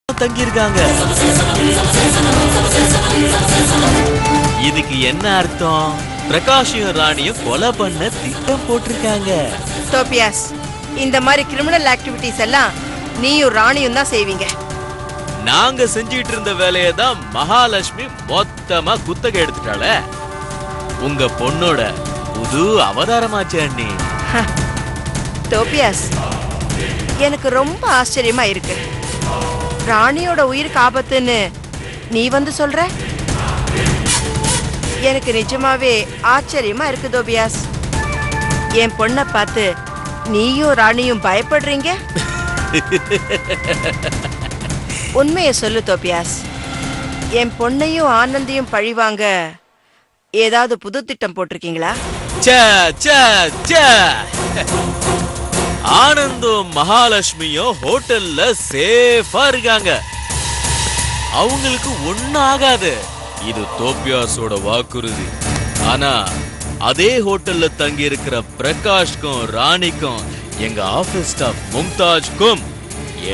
தங்கியிருக்காங்க. இதுக்கு என்ன அர்த்தம்? பிரகாஷையும் ராணியும் கொலை பண்ண திட்டம் போட்டிருக்காங்க. டோபியாஸ், இந்த மாதிரி கிரிமினல் ஆக்டிவிட்டிஸ் எல்லாம் நீயும் ராணியும் தான் செய்வீங்க. நாங்க செஞ்சிட்டு இருந்த வேலையை தான் மகாலட்சுமி மொத்தமா குத்தகை எடுத்துட்டாள. உங்க பொண்ணோட புது அவதாரமாச்சு அண்ணி. டோபியாஸ், எனக்கு ரொம்ப ஆச்சரியமா இருக்கு. ராணியோட உயிருக்கு ஆபத்துன்னு நீ வந்து சொல்ற? எனக்கு நிஜமாவே ஆச்சரியமா இருக்கு டோபியாஸ். என் பொண்ணை பார்த்து நீயும் ராணியும் பயப்படுறீங்க? உண்மையை சொல்லு டோபியாஸ். என் பொண்ணையும் ஆனந்தையும் பழிவாங்க ஏதாவது புது திட்டம் போட்டிருக்கீங்களா? ஆனந்தும் மகாலட்சுமியும் ஹோட்டல்ல சேஃபா இருக்காங்க. அவங்களுக்கு ஒன்னும் ஆகாது. இது டோபியாஸோட வாக்குறுதி. ஆனா அதே ஹோட்டல்ல தங்கி இருக்கிற பிரகாஷ்க்கும் ராணிக்கும் எங்க ஆபீஸ் ஸ்டாஃப் மும்தாஜ்க்கும்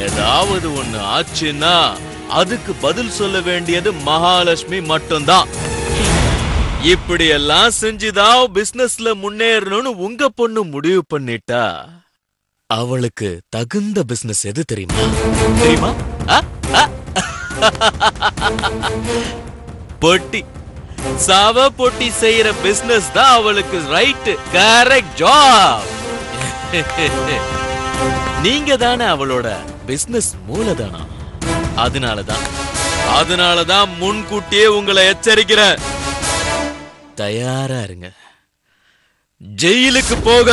ஏதாவது ஒண்ணு ஆச்சுன்னா அதுக்கு பதில் சொல்ல வேண்டியது மகாலட்சுமி மட்டும்தான். இப்படி எல்லாம் செஞ்சுதான் பிசினஸ்ல முன்னேறணும்னு உங்க பொண்ணு முடிவு பண்ணிட்டா அவளுக்கு தகுந்த பிசினஸ் எது தெரியுமா? பொட்டி, சவ பொட்டி செய்யற பிசினஸ் தான் அவளுக்கு ரைட், கரெக்ட் ஜாப். நீங்க தானே அவளோட பிசினஸ் மூலதனம். அதனாலதான் முன்கூட்டியே உங்களை எச்சரிக்கிறேன். தயாரா இருங்க. ஜெயிலுக்கு போக.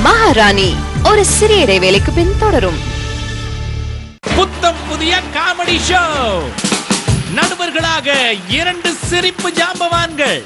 மகாராணி ஒரு சிறிய இடைவேளைக்கு பின் தொடரும். புத்தம் புதிய காமெடி ஷோ. நடுவர்களாக 2 சிரிப்பு ஜாம்பவான்கள்.